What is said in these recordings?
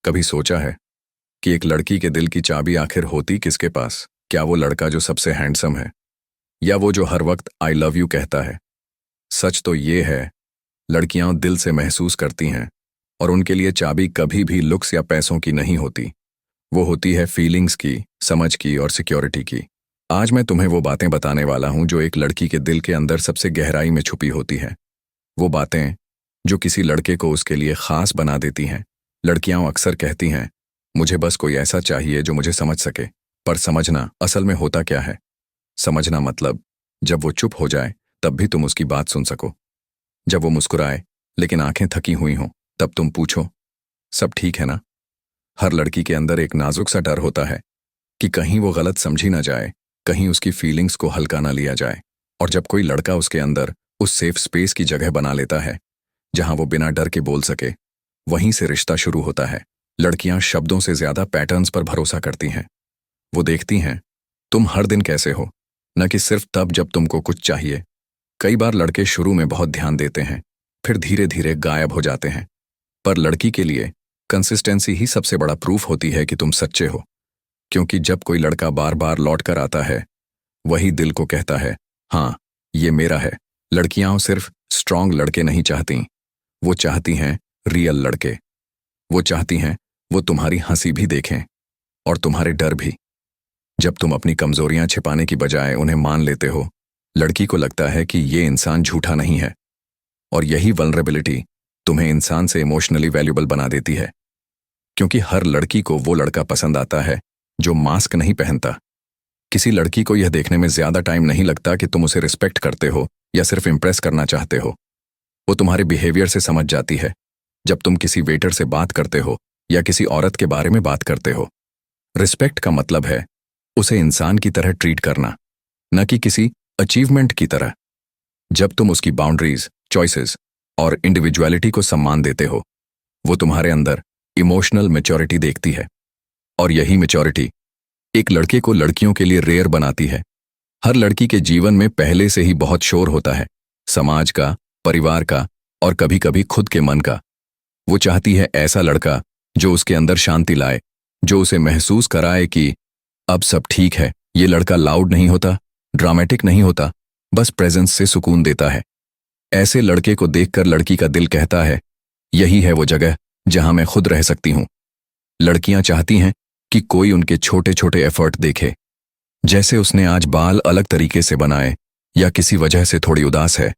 कभी सोचा है कि एक लड़की के दिल की चाबी आखिर होती किसके पास? क्या वो लड़का जो सबसे हैंडसम है, या वो जो हर वक्त आई लव यू कहता है? सच तो ये है, लड़कियां दिल से महसूस करती हैं, और उनके लिए चाबी कभी भी लुक्स या पैसों की नहीं होती। वो होती है फीलिंग्स की, समझ की और सिक्योरिटी की। आज मैं तुम्हें वो बातें बताने वाला हूं जो एक लड़की के दिल के अंदर सबसे गहराई में छुपी होती हैं। वो बातें जो किसी लड़के को उसके लिए खास बना देती हैं। लड़कियां अक्सर कहती हैं, मुझे बस कोई ऐसा चाहिए जो मुझे समझ सके। पर समझना असल में होता क्या है? समझना मतलब जब वो चुप हो जाए तब भी तुम उसकी बात सुन सको। जब वो मुस्कुराए लेकिन आंखें थकी हुई हों, तब तुम पूछो, सब ठीक है ना? हर लड़की के अंदर एक नाजुक सा डर होता है कि कहीं वो गलत समझी ना जाए, कहीं उसकी फीलिंग्स को हल्का ना लिया जाए। और जब कोई लड़का उसके अंदर उस सेफ स्पेस की जगह बना लेता है जहां वो बिना डर के बोल सके, वहीं से रिश्ता शुरू होता है। लड़कियां शब्दों से ज्यादा पैटर्न्स पर भरोसा करती हैं। वो देखती हैं तुम हर दिन कैसे हो, न कि सिर्फ तब जब तुमको कुछ चाहिए। कई बार लड़के शुरू में बहुत ध्यान देते हैं, फिर धीरे धीरे गायब हो जाते हैं। पर लड़की के लिए कंसिस्टेंसी ही सबसे बड़ा प्रूफ होती है कि तुम सच्चे हो। क्योंकि जब कोई लड़का बार बार लौट कर आता है, वही दिल को कहता है, हाँ, ये मेरा है। लड़कियां सिर्फ स्ट्रांग लड़के नहीं चाहती, वो चाहती हैं रियल लड़के। वो चाहती हैं वो तुम्हारी हंसी भी देखें और तुम्हारे डर भी। जब तुम अपनी कमजोरियां छिपाने की बजाय उन्हें मान लेते हो, लड़की को लगता है कि ये इंसान झूठा नहीं है। और यही वल्नरेबिलिटी तुम्हें इंसान से इमोशनली वैल्यूबल बना देती है। क्योंकि हर लड़की को वो लड़का पसंद आता है जो मास्क नहीं पहनता। किसी लड़की को यह देखने में ज्यादा टाइम नहीं लगता कि तुम उसे रिस्पेक्ट करते हो या सिर्फ इंप्रेस करना चाहते हो। वो तुम्हारे बिहेवियर से समझ जाती है। जब तुम किसी वेटर से बात करते हो या किसी औरत के बारे में बात करते हो, रिस्पेक्ट का मतलब है उसे इंसान की तरह ट्रीट करना, न कि किसी अचीवमेंट की तरह। जब तुम उसकी बाउंड्रीज, चॉइसेस और इंडिविजुअलिटी को सम्मान देते हो, वो तुम्हारे अंदर इमोशनल मैच्योरिटी देखती है। और यही मैच्योरिटी एक लड़के को लड़कियों के लिए रेयर बनाती है। हर लड़की के जीवन में पहले से ही बहुत शोर होता है, समाज का, परिवार का और कभी कभी खुद के मन का। वो चाहती है ऐसा लड़का जो उसके अंदर शांति लाए, जो उसे महसूस कराए कि अब सब ठीक है। ये लड़का लाउड नहीं होता, ड्रामेटिक नहीं होता, बस प्रेजेंस से सुकून देता है। ऐसे लड़के को देखकर लड़की का दिल कहता है, यही है वो जगह जहां मैं खुद रह सकती हूं। लड़कियां चाहती हैं कि कोई उनके छोटे छोटे एफर्ट देखे, जैसे उसने आज बाल अलग तरीके से बनाए या किसी वजह से थोड़ी उदास है।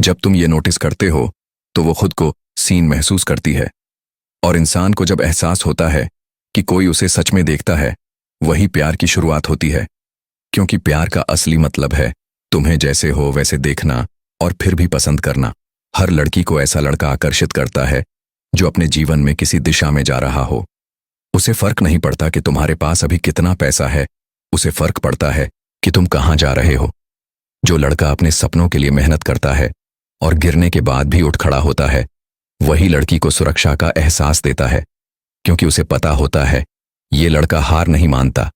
जब तुम ये नोटिस करते हो तो वो खुद को सीन महसूस करती है। और इंसान को जब एहसास होता है कि कोई उसे सच में देखता है, वही प्यार की शुरुआत होती है। क्योंकि प्यार का असली मतलब है तुम्हें जैसे हो वैसे देखना और फिर भी पसंद करना। हर लड़की को ऐसा लड़का आकर्षित करता है जो अपने जीवन में किसी दिशा में जा रहा हो। उसे फर्क नहीं पड़ता कि तुम्हारे पास अभी कितना पैसा है, उसे फर्क पड़ता है कि तुम कहां जा रहे हो। जो लड़का अपने सपनों के लिए मेहनत करता है और गिरने के बाद भी उठ खड़ा होता है, वही लड़की को सुरक्षा का एहसास देता है। क्योंकि उसे पता होता है ये लड़का हार नहीं मानता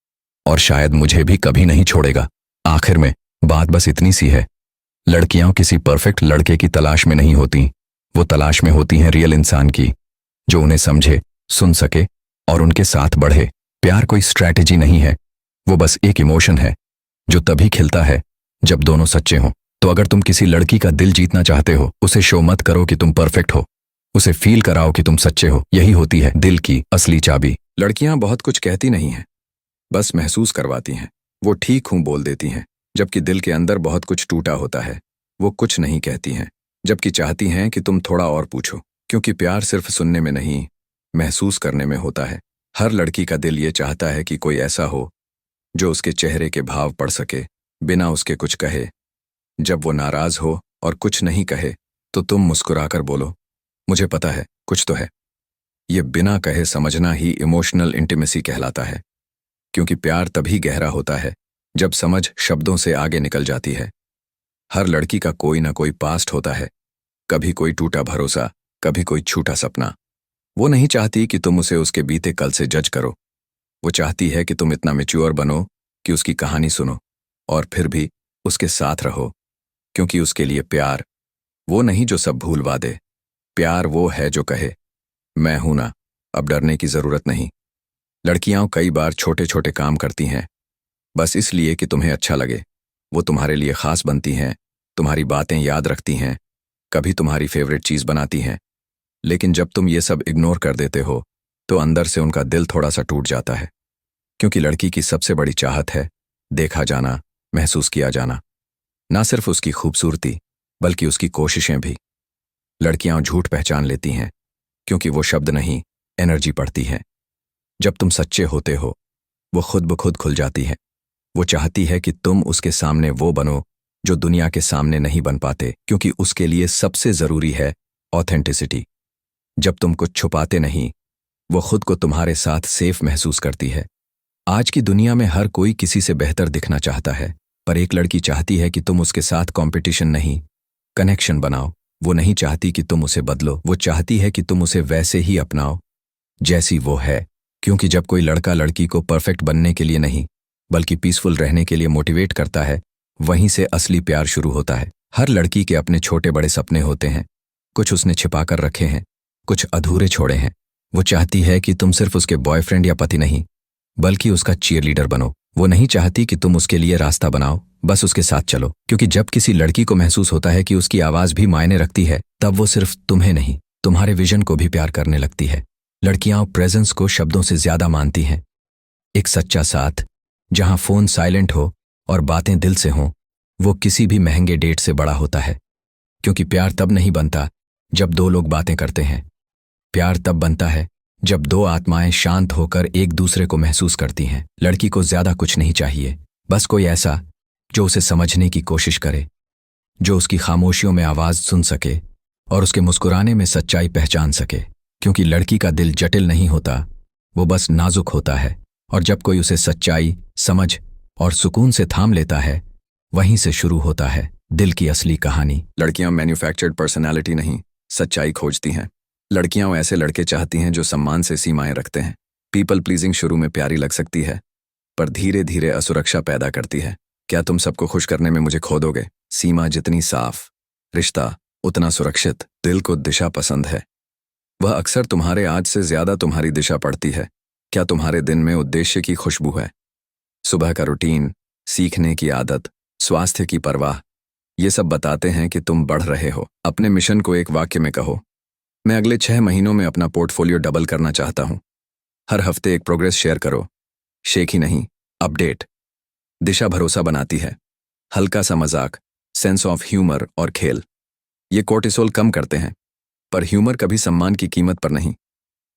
और शायद मुझे भी कभी नहीं छोड़ेगा। आखिर में बात बस इतनी सी है, लड़कियां किसी परफेक्ट लड़के की तलाश में नहीं होती, वो तलाश में होती हैं रियल इंसान की, जो उन्हें समझे, सुन सके और उनके साथ बढ़े। प्यार कोई स्ट्रैटेजी नहीं है, वो बस एक इमोशन है जो तभी खिलता है जब दोनों सच्चे हों। तो अगर तुम किसी लड़की का दिल जीतना चाहते हो, उसे शो मत करो कि तुम परफेक्ट हो, उसे फील कराओ कि तुम सच्चे हो। यही होती है दिल की असली चाबी। लड़कियां बहुत कुछ कहती नहीं हैं, बस महसूस करवाती हैं। वो ठीक हूं बोल देती हैं, जबकि दिल के अंदर बहुत कुछ टूटा होता है। वो कुछ नहीं कहती हैं, जबकि चाहती हैं कि तुम थोड़ा और पूछो। क्योंकि प्यार सिर्फ सुनने में नहीं, महसूस करने में होता है। हर लड़की का दिल ये चाहता है कि कोई ऐसा हो जो उसके चेहरे के भाव पढ़ सके, बिना उसके कुछ कहे। जब वो नाराज हो और कुछ नहीं कहे, तो तुम मुस्कुराकर बोलो, मुझे पता है कुछ तो है। ये बिना कहे समझना ही इमोशनल इंटीमेसी कहलाता है। क्योंकि प्यार तभी गहरा होता है जब समझ शब्दों से आगे निकल जाती है। हर लड़की का कोई ना कोई पास्ट होता है, कभी कोई टूटा भरोसा, कभी कोई छूटा सपना। वो नहीं चाहती कि तुम उसे उसके बीते कल से जज करो। वो चाहती है कि तुम इतना मैच्योर बनो कि उसकी कहानी सुनो और फिर भी उसके साथ रहो। क्योंकि उसके लिए प्यार वो नहीं जो सब भूलवा दे। प्यार वो है जो कहे, मैं हूं ना, अब डरने की जरूरत नहीं। लड़कियां कई बार छोटे छोटे काम करती हैं बस इसलिए कि तुम्हें अच्छा लगे। वो तुम्हारे लिए खास बनती हैं, तुम्हारी बातें याद रखती हैं, कभी तुम्हारी फेवरेट चीज बनाती हैं। लेकिन जब तुम ये सब इग्नोर कर देते हो तो अंदर से उनका दिल थोड़ा सा टूट जाता है। क्योंकि लड़की की सबसे बड़ी चाहत है देखा जाना, महसूस किया जाना। ना सिर्फ उसकी खूबसूरती बल्कि उसकी कोशिशें भी। लड़कियां झूठ पहचान लेती हैं क्योंकि वो शब्द नहीं, एनर्जी पड़ती है। जब तुम सच्चे होते हो वो खुद ब खुद खुल जाती है। वो चाहती है कि तुम उसके सामने वो बनो जो दुनिया के सामने नहीं बन पाते, क्योंकि उसके लिए सबसे जरूरी है ऑथेंटिसिटी। जब तुम कुछ छुपाते नहीं वो खुद को तुम्हारे साथ सेफ महसूस करती है। आज की दुनिया में हर कोई किसी से बेहतर दिखना चाहता है, पर एक लड़की चाहती है कि तुम उसके साथ कंपटीशन नहीं, कनेक्शन बनाओ। वो नहीं चाहती कि तुम उसे बदलो, वो चाहती है कि तुम उसे वैसे ही अपनाओ जैसी वो है। क्योंकि जब कोई लड़का लड़की को परफेक्ट बनने के लिए नहीं बल्कि पीसफुल रहने के लिए मोटिवेट करता है, वहीं से असली प्यार शुरू होता है। हर लड़की के अपने छोटे बड़े सपने होते हैं, कुछ उसने छिपाकर रखे हैं, कुछ अधूरे छोड़े हैं। वो चाहती है कि तुम सिर्फ उसके बॉयफ्रेंड या पति नहीं बल्कि उसका चीयरलीडर बनो। वो नहीं चाहती कि तुम उसके लिए रास्ता बनाओ, बस उसके साथ चलो। क्योंकि जब किसी लड़की को महसूस होता है कि उसकी आवाज भी मायने रखती है, तब वो सिर्फ तुम्हें नहीं तुम्हारे विजन को भी प्यार करने लगती है। लड़कियां प्रेजेंस को शब्दों से ज्यादा मानती हैं। एक सच्चा साथ जहां फोन साइलेंट हो और बातें दिल से हों, वो किसी भी महंगे डेट से बड़ा होता है। क्योंकि प्यार तब नहीं बनता जब दो लोग बातें करते हैं, प्यार तब बनता है जब दो आत्माएं शांत होकर एक दूसरे को महसूस करती हैं। लड़की को ज्यादा कुछ नहीं चाहिए, बस कोई ऐसा जो उसे समझने की कोशिश करे, जो उसकी खामोशियों में आवाज सुन सके और उसके मुस्कुराने में सच्चाई पहचान सके। क्योंकि लड़की का दिल जटिल नहीं होता, वो बस नाजुक होता है। और जब कोई उसे सच्चाई, समझ और सुकून से थाम लेता है, वहीं से शुरू होता है दिल की असली कहानी। लड़कियां मैन्युफैक्चर्ड पर्सनालिटी नहीं, सच्चाई खोजती हैं। लड़कियां ऐसे लड़के चाहती हैं जो सम्मान से सीमाएं रखते हैं। पीपल प्लीजिंग शुरू में प्यारी लग सकती है, पर धीरे धीरे असुरक्षा पैदा करती है। क्या तुम सबको खुश करने में मुझे खो दोगे? सीमा जितनी साफ, रिश्ता उतना सुरक्षित। दिल को दिशा पसंद है, वह अक्सर तुम्हारे आज से ज्यादा तुम्हारी दिशा पड़ती है। क्या तुम्हारे दिन में उद्देश्य की खुशबू है? सुबह का रूटीन, सीखने की आदत, स्वास्थ्य की परवाह, ये सब बताते हैं कि तुम बढ़ रहे हो। अपने मिशन को एक वाक्य में कहो, मैं अगले 6 महीनों में अपना पोर्टफोलियो डबल करना चाहता हूं। हर हफ्ते एक प्रोग्रेस शेयर करो, शेख ही नहीं, अपडेट। दिशा भरोसा बनाती है। हल्का सा मजाक, सेंस ऑफ ह्यूमर और खेल, ये कोर्टिसोल कम करते हैं। पर ह्यूमर कभी सम्मान की कीमत पर नहीं।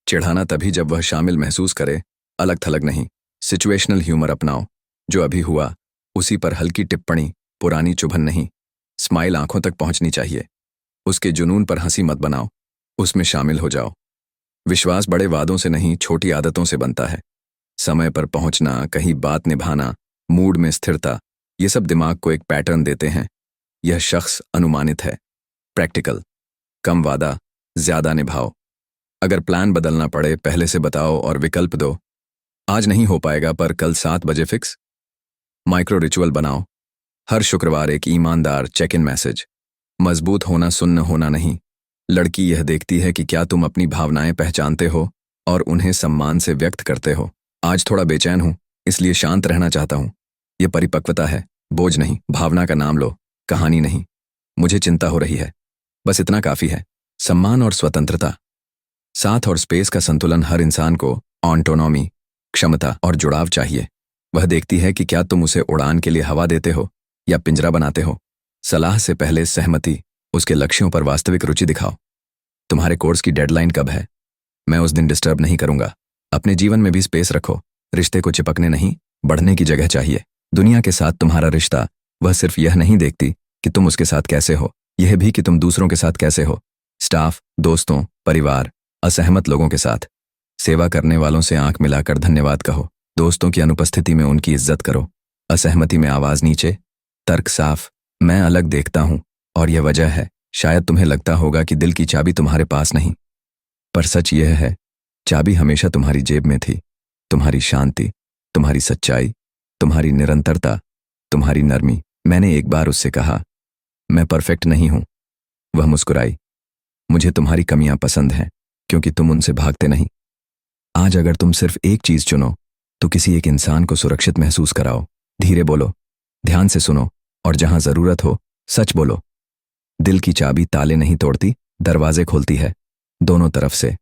चिढ़ाना तभी जब वह शामिल महसूस करे, अलग थलग नहीं। सिचुएशनल ह्यूमर अपनाओ, जो अभी हुआ उसी पर हल्की टिप्पणी, पुरानी चुभन नहीं। स्माइल आंखों तक पहुंचनी चाहिए। उसके जुनून पर हंसी मत बनाओ, उसमें शामिल हो जाओ। विश्वास बड़े वादों से नहीं, छोटी आदतों से बनता है। समय पर पहुंचना, कहीं बात निभाना, मूड में स्थिरता, ये सब दिमाग को एक पैटर्न देते हैं। यह शख्स अनुमानित है। प्रैक्टिकल, कम वादा, ज्यादा निभाओ। अगर प्लान बदलना पड़े पहले से बताओ और विकल्प दो। आज नहीं हो पाएगा पर कल 7 बजे फिक्स। माइक्रो रिचुअल बनाओ, हर शुक्रवार एक ईमानदार चेक इन मैसेज। मजबूत होना सुन्न होना नहीं। लड़की यह देखती है कि क्या तुम अपनी भावनाएं पहचानते हो और उन्हें सम्मान से व्यक्त करते हो। आज थोड़ा बेचैन हूं, इसलिए शांत रहना चाहता हूं। यह परिपक्वता है, बोझ नहीं। भावना का नाम लो, कहानी नहीं। मुझे चिंता हो रही है, बस इतना काफी है। सम्मान और स्वतंत्रता, साथ और स्पेस का संतुलन। हर इंसान को ऑटोनॉमी, क्षमता और जुड़ाव चाहिए। वह देखती है कि क्या तुम उसे उड़ान के लिए हवा देते हो या पिंजरा बनाते हो। सलाह से पहले सहमति, उसके लक्ष्यों पर वास्तविक रुचि दिखाओ। तुम्हारे कोर्स की डेडलाइन कब है? मैं उस दिन डिस्टर्ब नहीं करूंगा। अपने जीवन में भी स्पेस रखो। रिश्ते को चिपकने नहीं, बढ़ने की जगह चाहिए। दुनिया के साथ तुम्हारा रिश्ता, वह सिर्फ यह नहीं देखती कि तुम उसके साथ कैसे हो, यह भी कि तुम दूसरों के साथ कैसे हो। स्टाफ, दोस्तों, परिवार, असहमत लोगों के साथ। सेवा करने वालों से आंख मिलाकर धन्यवाद कहो। दोस्तों की अनुपस्थिति में उनकी इज्जत करो। असहमति में आवाज नीचे, तर्क साफ। मैं अलग देखता हूं और यह वजह है। शायद तुम्हें लगता होगा कि दिल की चाबी तुम्हारे पास नहीं, पर सच यह है, चाबी हमेशा तुम्हारी जेब में थी। तुम्हारी शांति, तुम्हारी सच्चाई, तुम्हारी निरंतरता, तुम्हारी नरमी। मैंने एक बार उससे कहा, मैं परफेक्ट नहीं हूं। वह मुस्कुराई। मुझे तुम्हारी कमियां पसंद हैं, क्योंकि तुम उनसे भागते नहीं। आज अगर तुम सिर्फ एक चीज चुनो तो किसी एक इंसान को सुरक्षित महसूस कराओ। धीरे बोलो, ध्यान से सुनो और जहां जरूरत हो सच बोलो। दिल की चाबी ताले नहीं तोड़ती, दरवाजे खोलती है, दोनों तरफ से।